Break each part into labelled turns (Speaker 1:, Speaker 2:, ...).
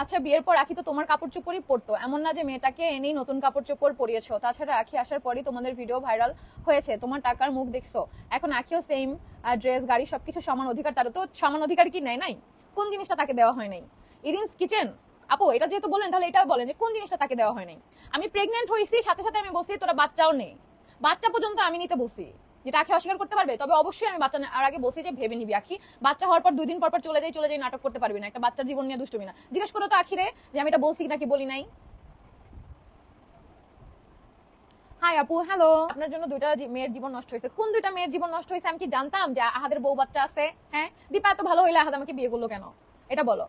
Speaker 1: আচ্ছা, বিয়ের পর আখি তো তোমার কাপড় চোপড়ই পরতো, এমন না যে মেয়েটাকে এনেই নতুন কাপড় চোপড় পরিয়েছো। তাছাড়া আখি আসার পরই তোমাদের ভিডিও ভাইরাল হয়েছে, তোমার টাকার মুখ দেখছো। এখন আখিও সেম ড্রেস, গাড়ি, সবকিছু সমান অধিকার। তারও তো সমান অধিকার কি নেয় নাই? কোন জিনিসটা তাকে দেওয়া হয় নাই? ইরিনস কিচেন আপু এটা যেহেতু বলেন, তাহলে এটাও বলেন যে কোন জিনিসটা তাকে দেওয়া হয় নাই। আমি প্রেগনেন্ট হয়েছি, সাথে সাথে আমি বলছি তোরা বাচ্চাও নেই, বাচ্চা পর্যন্ত আমি নিতে বলছি, যেটা আখি অস্বীকার করতে পারবে। তবে অবশ্যই আমি বাচ্চা আর আগে বলছি যে ভেবে নিবি আখি, বাচ্চা হওয়ার পর 2 দিন পর পর চলে যাই নাটক করতে পারবি না। একটা বাচ্চার জীবন নিয়ে দুষ্টুমি না। জিজ্ঞেস করো তো আখিরে যে আমি এটা বলছি নাকি বলি নাই। হাই আপু, হ্যালো। আপনার জন্য 2টা মেয়ের জীবন নষ্ট হয়েছে। কোন 2টা মেয়ের জীবন নষ্ট হয়েছে? আমি কি জানতাম যে আহাদের বউ বাচ্চা আছে? হ্যাঁ, দীপা এত ভালো হইলে আহাদ আমাকে বিয়ে করলো কেন? এটা বলো।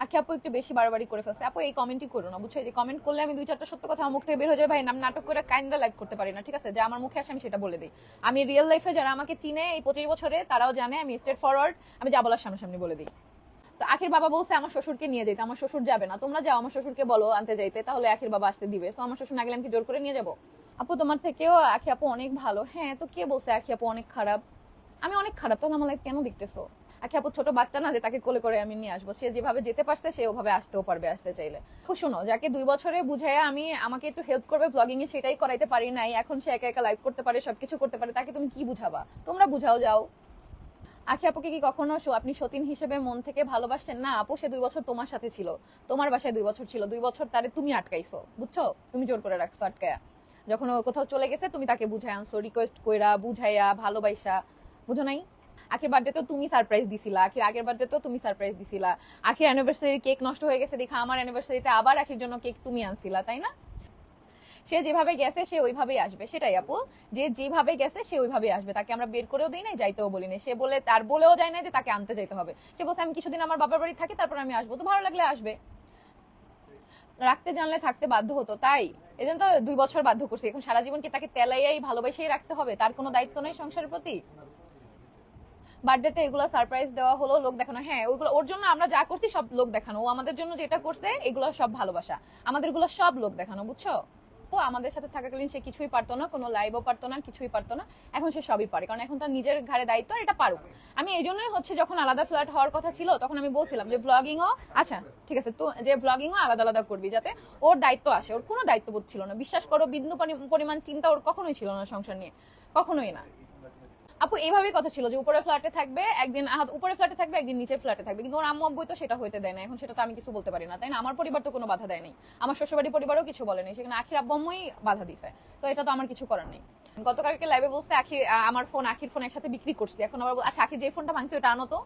Speaker 1: আখি আপু একটু বেশি বাড়াবাড়ি করে ফেলছে। আপু এই কমেন্টই করো না, বুঝছো? যে কমেন্ট করলে আমি 2-4টা সত্য কথা আমার মুখ থেকে বের হয়ে যায়। ভাই আমি নাটক করে কাইন্ডা লাইভ করতে পারি না, ঠিক আছে? যে আমার মুখে আসে আমি সেটা বলে দিই। আমি রিয়েল লাইফে যারা আমাকে চিনে এই 25 বছরে তারাও জানে আমি স্ট্রেট ফরওয়ার্ড, আমি যা বলার সামনাসামনি বলে দিই। তো আখির বাবা বলছে আমার শ্বশুরকে নিয়ে যেতে, আমার শ্বশুর যাবে না। তোমরা যাও আমার শ্বশুরকে বলো আনতে যাইতে, তাহলে আখির বাবা আসতে দিবে। সো আমার শ্বশুর না গেলে আমি কি জোর করে নিয়ে যাবো? আপু তোমার থেকেও আখি আপু অনেক ভালো। হ্যাঁ, তো কে বলছে আখি আপু অনেক খারাপ? আমি অনেক খারাপ? তখন আমার লাইফ কেন দেখতেছো? আখি আপু ছোট বাচ্চা না যে তাকে কোলে করে আমি নিয়ে আসবো। সে যেভাবে যেতে পারছে সে ওভাবে আসতেও পারবে আসতে চাইলে। আপু শোনো, যাকে 2 বছরে বুঝাইয়া আমি আমাকে একটু হেল্প করবে ব্লগিং এ, সেটাই করাইতে পারি নাই, এখন সে একা একা লাইভ করতে পারে, সবকিছু করতে পারে, তাকে তুমি কি বুঝাবা? তোমরা বুঝাও যাও। আখি আপুকে কি কখনো আপনি সতীন হিসেবে মন থেকে ভালোবাসছেন? না আপু, সে 2 বছর তোমার সাথে ছিল, তোমার বাসায় 2 বছর ছিল। 2 বছর তারে তুমি আটকাইছো, বুঝছো? তুমি জোর করে রাখছো আটকায়া। যখন ও কোথাও চলে গেছে তুমি তাকে বুঝাই আনছো, রিকোয়েস্ট কইরা বুঝাইয়া ভালোবাসা। বুঝো নাই? আখির বার্থডে তো তুমি সারপ্রাইজ দিছিলা, আখির আগের বার্থডে তো তুমি সারপ্রাইজ দিছিলা। আখির অ্যানিভার্সারি কেক নষ্ট হয়ে গেছে দেখা আমার অ্যানিভার্সারিতে আবার আখির জন্য কেক তুমি আনছিলা, তাই না? সে যেভাবে গেছে সে ওইভাবেই আসবে, সেটাই আপু। যে যেভাবে গেছে সে ওইভাবেই আসবে, তাকে আমরা বের করেও দিই নাই, যাইতেও বলি নাই। সে বলে তার বলেও যায় না যে তাকে আনতে যাইতে হবে। সে বলছে আমি কিছুদিন আমার বাবার বাড়ি থাকি, তারপর আমি আসবো, তো ভালো লাগলে আসবে। রাখতে জানলে থাকতে বাধ্য হতো, তাই এজন্য তো 2 বছর বাধ্য করছি। এখন সারা জীবন কি তাকে তেলাইয়াই ভালোবাসেই রাখতে হবে? তার কোনো দায়িত্ব নেই সংসারের প্রতি? বার্থডেতে এগুলো সারপ্রাইজ দেওয়া হলো লোক দেখানো। হ্যাঁ, ওইগুলো ওর জন্য আমরা যা করছি সব লোক দেখানো। ও আমাদের জন্য যেটা করছে এগুলো সব ভালোবাসা, আমাদের গুলো সব লোক দেখানো, বুঝছো? তো আমাদের সাথে থাকাকালীন সে কিছুই পারতো না, কোনো লাইভও পারতো না, কিছুই পারতো না। এখন সে সবই পারে, কারণ এখন তার নিজের ঘাড়ে দায়িত্ব, আর এটা পারুক। আমি এই জন্যই যখন আলাদা ফ্ল্যাট হওয়ার কথা ছিল তখন আমি বলছিলাম যে ব্লগিংও, আচ্ছা ঠিক আছে, তো যে ব্লগিংও আলাদা আলাদা করবি, যাতে ওর দায়িত্ব আসে। ওর কোনো দায়িত্ববোধ ছিল না, বিশ্বাস করো, বিন্দু পরিমাণ চিন্তা ওর কখনোই ছিল না সংসার নিয়ে, কখনোই না। আপু এইভাবেই কথা ছিল যে উপরে ফ্ল্যাটে থাকবে একদিন, আহাদ উপরে ফ্ল্যাটে থাকবে একদিন নিচের ফ্ল্যাটে থাকবে, কিন্তু ওর আম্মু আব্বুই তো সেটা হইতে দেয় না। এখন সেটা তো আমি কিছু বলতে পারি না, তাই না? আমার পরিবার তো কোনো বাধা দেয় নাই, আমার শ্বশুরবাড়ি পরিবারও কিছু বলেনি, সেখানে আখির আব্বু আম্মুই বাধা দিছে। তো এটা তো আমার কিছু করার নেই। গতকালকে লাইভে বলছে আমার ফোন আখির ফোন একসাথে বিক্রি করছি। এখন আবার আচ্ছা আখির যে ফোনটা ভাঙছি ওটা আনো তো।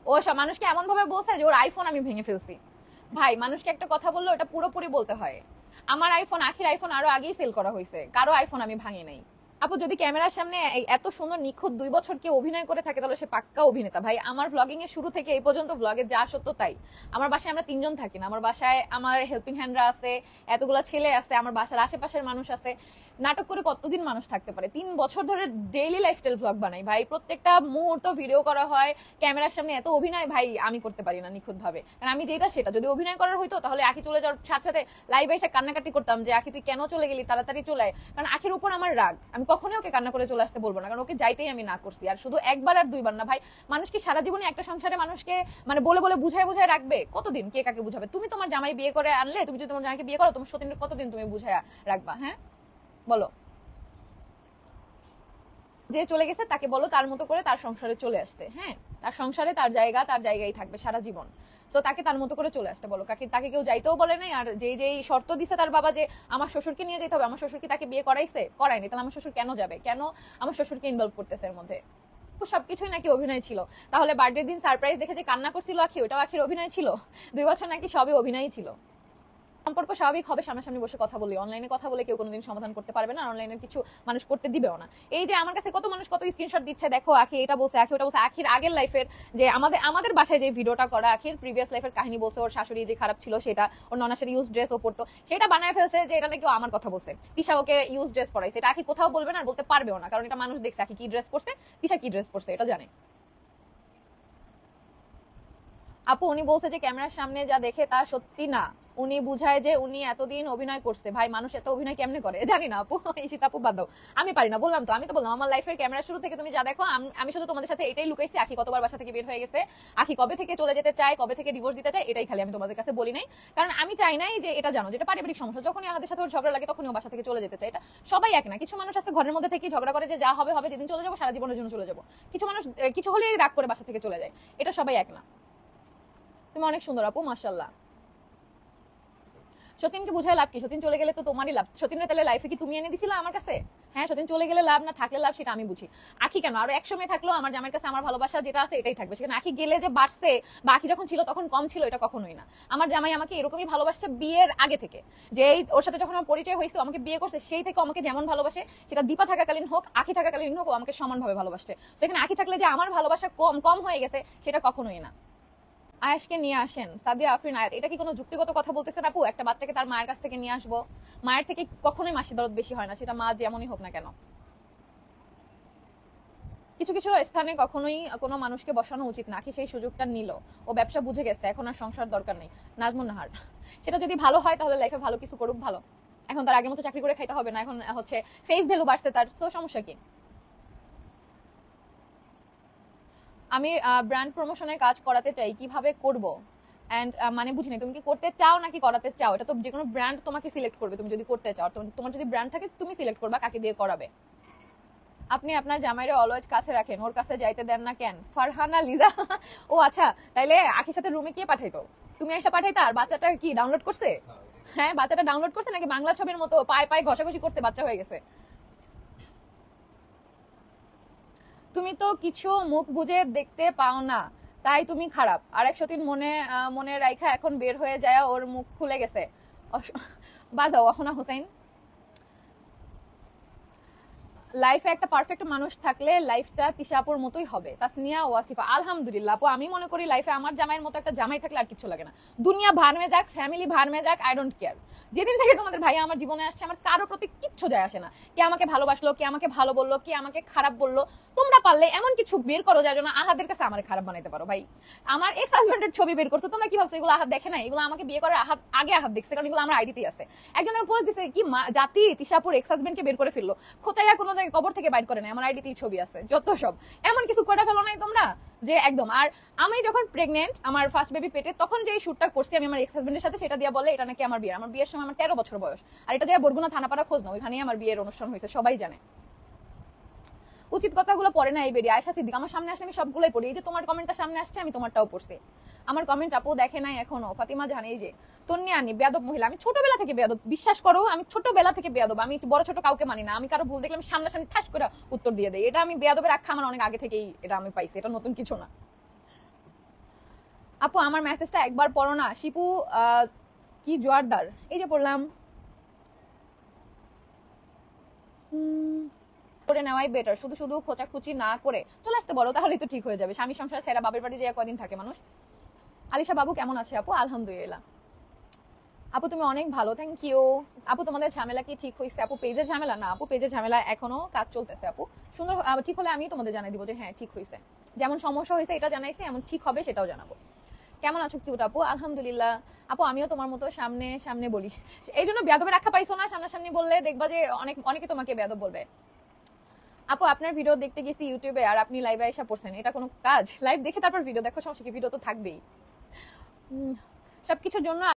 Speaker 1: ও সব মানুষকে এমন ভাবে বলছে যে ওর আইফোন আমি ভেঙে ফেলছি। ভাই, মানুষকে একটা কথা বললো ওটা পুরোপুরি বলতে হয়। আমার আইফোন, আখির আইফোন আরো আগেই সেল করা হয়েছে, কারো আইফোন আমি ভাঙি নাই। আপু যদি ক্যামেরার সামনে এত সুন্দর নিখুঁত 2 বছর কেউ অভিনয় করে থাকে তাহলে সে পাক্কা অভিনেতা। ভাই, আমার ভ্লগিং এর শুরু থেকে এই পর্যন্ত ভ্লগে যা সত্য তাই। আমার বাসায় আমরা 3 জন থাকি না, আমার বাসায় আমার হেল্পিং হ্যান্ডরা আছে, এতগুলা ছেলে আছে, আমার বাসার আশেপাশের মানুষ আছে। নাটক করে কতদিন মানুষ থাকতে পারে? 3 বছর ধরে ডেইলি লাইফস্টাইল ভ্লগ বানাই ভাই, প্রত্যেকটা মুহূর্ত ভিডিও করা হয়। ক্যামেরার সামনে এত অভিনয় ভাই আমি করতে পারি না নিখুঁত ভাবে, কারণ আমি যেটা সেটা। যদি অভিনয় করার হইতো তাহলে আখি চলে যাওয়ার সাথে সাথে লাইভে এসে কান্নাকাটি করতাম যে আখি তুই কেন চলে গেলি, তাড়াতাড়ি চলে আয়। কারণ আখির উপর আমার রাগ, আমি কখনোই ওকে কান্না করে চলে আসতে বলবো না, কারণ ওকে যাইতেই আমি না করছি। আর শুধু একবার আর 2বার না ভাই, মানুষ কি সারা জীবনে একটা সংসারে মানুষকে মানে বলে বলে বুঝায় বুঝায় রাখবে? কতদিন কে কাকে বুঝাবে? তুমি তোমার জামাই বিয়ে করে আনলে, তুমি যদি তোমার জামাইকে বিয়ে করো, তোমার সতীনের কতদিন তুমি বুঝায় রাখবা? হ্যাঁ বলো। যে চলে গেছে তাকে বলো তার মতো করে তার সংসারে চলে আসতে। হ্যাঁ, তার সংসারে তার জায়গায় থাকবে সারা জীবন। তো তাকে তার মতো করে চলে আসতে বলো। তাকে কেউ যাইতেও বলে নাই। আর যেই শর্ত দিছে তার বাবা যে আমার শ্বশুরকে নিয়ে যেতে হবে, আমার শ্বশুর কি তাকে বিয়ে করাইছে? করায়নি, তাহলে আমার শ্বশুর কেন যাবে? কেন আমার শ্বশুরকে ইনভলভ করতেছে এর মধ্যে? সবকিছুই নাকি অভিনয় ছিল। তাহলে বার্থডে দিন সারপ্রাইজ দেখে যে কান্না করছিল আখি, ওটাও আখির অভিনয় ছিল? 2 বছর নাকি সবই অভিনয়ই ছিল। সম্পর্ক স্বাভাবিক হবে সামনাসামনি বসে কথা বলি, অনলাইনে কথা বলে কেউ কোনোদিন সমাধান করতে পারবে না, অনলাইনের কিছু মানুষ করতে দিবেও না। এই যে আমার কাছে কত মানুষ কত স্ক্রিনশট দিচ্ছে, দেখো আখি এটা বলছে, আখি ওটা বলছে। আখির আগের লাইফের যে আমাদের বাসায় যে ভিডিওটা করা, আখির প্রিভিয়াস লাইফের কাহিনী বলছে, ওর শাশুড়ি যে খারাপ ছিল সেটা, ওর ননাসের ইউজ ড্রেস ও পড়তো, সেটা বানায় ফেলছে যে এটা নাকি আমার কথা বলছে। তিশা ওকে ইউজ ড্রেস পড়াইছে, এটা আখি কোথাও বলবে না আর বলতে পারবেও না, কারণ এটা মানুষ দেখছে আখি কি ড্রেস পরছে, তিশা কি ড্রেস পরছে, এটা জানে। আপু উনি বলছে যে ক্যামেরার সামনে যা দেখে তা সত্যি না, উনি বুঝায় যে উনি এতদিন অভিনয় করছে। ভাই মানুষ এত অভিনয় কেমনে করে জানি না আপু, ঈশিত আপু বাদ দাও, আমি পারি না। বললাম তো, আমি তো বললাম আমার লাইফের ক্যামেরা শুরু থেকে তুমি যা দেখো, আমি শুধু তোমাদের সাথে এটাই লুকাইছি, আখি কতবার বাসা থেকে বের হয়ে গেছে, আখি কবে থেকে চলে যেতে চায়, কবে থেকে ডিভোর্স দিতে চায়, এটাই খালি আমি তোমাদের কাছে বলি নাই। কারণ আমি চাই নাই যে এটা জানো, যেটা পারিবারিক সমস্যা, যখনই আমাদের সাথে ওর ঝগড়া লাগে তখনই ও বাসা থেকে চলে যেতে চায়। এটা সবাই এক না, কিছু মানুষ আছে ঘরের মধ্যে থেকে ঝগড়া করে যে যা হবে হবে, যেদিন চলে যাবো সারা জীবনের জন্য চলে যাবো। কিছু মানুষ কিছু হলেই রাগ করে বাসা থেকে চলে যায়। এটা সবাই এক না। তুমি অনেক সুন্দর আপু, মাশাআল্লাহ। সতীনকে বুঝায় লাভ কি? সতীন চলে গেলে তো তোমারই লাভ। সতীনের তাহলে লাইফে কি তুমি এনে দিছিলা আমার কাছে? হ্যাঁ, সতীন চলে গেলে লাভ, না থাকলে লাভ, সেটা আমি বুঝি। আখি কেন আরো 100 মেয়ে থাকলেও আমার জামাইয়ের কাছে আমার ভালোবাসা যেটা আছে এটাই থাকবে। সেখানে আখি গেলে যে বাড়ছে বা আখি যখন ছিল তখন কম ছিল, এটা কখনোই না। আমার জামাই আমাকে এরকমই ভালোবাসছে বিয়ের আগে থেকে, যে ওর সাথে যখন আমার পরিচয় হয়েছিল, আমাকে বিয়ে করছে, সেই থেকে আমাকে যেমন ভালোবাসে, সেটা দীপা থাকাকালীন হোক আখি থাকাকালীন হোক, ও আমাকে সমানভাবে ভালোবাসছে। সেখানে আখি থাকলে যে আমার ভালোবাসা কম কম হয়ে গেছে, সেটা কখনোই না। আয়েশকে নিয়ে আসেন, সাদিয়া আফরিন আয়াত, এটা কি কোনো যুক্তিগত কথা বলতেছেন আপু? একটা বাচ্চাকে তার মায়ের কাছ থেকে নিয়ে আসবো? মায়ের থেকে কখনোই মাসি দরদ বেশি হয় না, সেটা মা যেমনই হোক না কেন। কিছু কিছু স্থানে কখনোই কোনো মানুষকে বসানো উচিত না, কি সেই সুযোগটা নিল, ও ব্যবসা বুঝে গেছে, এখন আর সংসার দরকার নেই। নাজমুন নাহার, সেটা যদি ভালো হয় তাহলে লাইফে ভালো কিছু করুক, ভালো। এখন তার আগের মতো চাকরি করে খাইতে হবে না, এখন হচ্ছে ফেস ভ্যালু বাড়ছে তার, তো সমস্যা কি? আমি ব্র্যান্ড প্রমোশনের কাজ করাতে চাই, কিভাবে করব? এন্ড মানে বুঝিনি, তুমি কি করতে চাও নাকি করাতে চাও? এটা তো যে কোনো ব্র্যান্ড তোমাকে সিলেক্ট করবে। তুমি যদি করতে চাও, তোমার যদি ব্র্যান্ড থাকে তুমি সিলেক্ট করবা কাকে দিয়ে করাবে। আপনি আপনার জামাইরে অলওয়েজ কাছে রাখেন, ওর কাছে যাইতে দেন না কেন? ফারহানা লিজা ও আচ্ছা, তাইলে আখির সাথে রুমে কে পাঠাইতো? তুমি এসে পাঠাইতা? আর বাচ্চাটা কি ডাউনলোড করছে? হ্যাঁ, বাচ্চাটা ডাউনলোড করছে নাকি বাংলা ছবির মতো পায়ে পায়ে ঘষাঘষি করতে বাচ্চা হয়ে গেছে? তুমি তো কিছু মুখ বুঝে দেখতে পাও না, তাই তুমি খারাপ। আর 103 মনে মনে রাইখা এখন বের হয়ে যায়, ওর মুখ খুলে গেছে। বাদ দাও অহনা হোসেন। লাইফে একটা পারফেক্ট মানুষ থাকলে লাইফটা তিশাপুর মতোই হবে। তাসনিয়া ওয়াসিফা, আলহামদুলিল্লাহ আপু, আমি মনে করি লাইফে আমার জামাইয়ের মতো একটা জামাই থাকলে আর কিছু লাগে না। দুনিয়া ভার মে যাক, ফ্যামিলি ভার মে যাক, আই ডোন্ট কেয়ার। যেদিন থেকে তোমাদের ভাইয়া আমার জীবনে আসছে, আমার কারো প্রতি কিচ্ছু যায় আসে না। কে আমাকে ভালোবাসলো, কে আমাকে ভালো বললো, কে আমাকে খারাপ বললো। তোমরা পারলে এমন কিছু বের করো যার জন্য আহাদের কাছে আমার খারাপ বানাইতে পারো। ভাই, আমার এক্স হাজবেন্ডের ছবি বের করছো, তোমরা কি ভাবছো এগুলো আহাদ দেখে না? এগুলো আমাকে বিয়ে করার আগে আহাদ দেখছে, কারণ এগুলো আমার আইডিতেই আছে। একজনের পোস্ট দিছে কি জাতি তিশাপুর এক্স হাজবেন্ডকে বের করে ফেললো, খোঁচাইয়া কোনো জায়গায় কবর থেকে বাইর করে নাই, আমার আইডিতেই ছবি আছে। যত সব এমন কিছু করে ফেলো নাই তোমরা যে একদম। আর আমি যখন প্রেগনেন্ট, আমার ফার্স্ট বেবি পেটে, তখন যে শুটটা করছি আমি আমার এক্স হাজবেন্ডের সাথে, সেটা দিয়ে বলে এটা নাকি আমার বিয়ে। আমার বিয়ের সময় আমার 13 বছর বয়স, আর এটা দিয়ে বরগুনা থানাপাড়া খোঁজ না, ওইখানেই আমার বিয়ের অনুষ্ঠান হয়েছে, সবাই জানে। উচিত কথাগুলো পড়ে না এই বেরিয়ে। আয়েশা সিদ্দিক, আমার সামনে আসলে আমি সবগুলোই পড়ি। এই যে তোমার কমেন্টটা সামনে আসছে, আমি তোমারটাও পড়ছি। আমার কমেন্ট আপু দেখে নাই এখনো। ফাতিমা জানে, এই যে তন্নিয়ানি বেয়াদব মহিলা, আমি ছোটবেলা থেকে বেয়াদব, বিশ্বাস করো আমি ছোটবেলা থেকে বেয়াদব। আমি বড় ছোট কাউকে মানি না, আমি কারো ভুল দেখলে আমি সামনাসামনি ঠাস করে উত্তর দিয়ে দেই। এটা আমি বেয়াদবের আখ্যা আমার অনেক আগে থেকেই এটা আমি পাইছি, এটা নতুন কিছু না। আপু আমার মেসেজটা একবার পড়ো না। শিপু কি জোয়ারদার, এই যে পড়লাম। করে নেওয়াই বেটার, শুধু শুধু খোঁচাখুচি না করে চলে আসতে বলো, তাহলেই তো ঠিক হয়ে যাবে। স্বামী সংসার ছেড়া বাবার বাড়ি যে কদিন থাকে মানুষ। আলিশা বাবু কেমন আছে আপু? আলহামদুলিল্লাহ আপু, তুমি অনেক ভালো, থ্যাংক ইউ। আপু তোমাদের ঝামেলা কি ঠিক হয়েছে? আপু পেজের ঝামেলা না আপু, পেজের ঝামেলা এখনো কাজ চলতেছে আপু। সুন্দর ঠিক হলে আমি তোমাদের জানাই দিব যে হ্যাঁ ঠিক হয়েছে। যেমন সমস্যা হয়েছে এটা জানাইছে, এমন ঠিক হবে সেটাও জানাবো। কেমন আছো কিউট আপু? আলহামদুলিল্লাহ আপু, আমিও তোমার মতো সামনে সামনে বলি, এই জন্য বেয়াদবের আখ্যা পাইছো না। সামনাসামনি বললে দেখবা যে অনেকে তোমাকে বেয়াদব বলবে। আপু আপনার ভিডিও দেখতে গেছি ইউটিউবে, আর আপনি লাইভে এসে পড়ছেন, এটা কোনো কাজ? লাইভ দেখে তারপর ভিডিও দেখো, সমস্যা কি? ভিডিও তো থাকবেই। সবকিছুর জন্য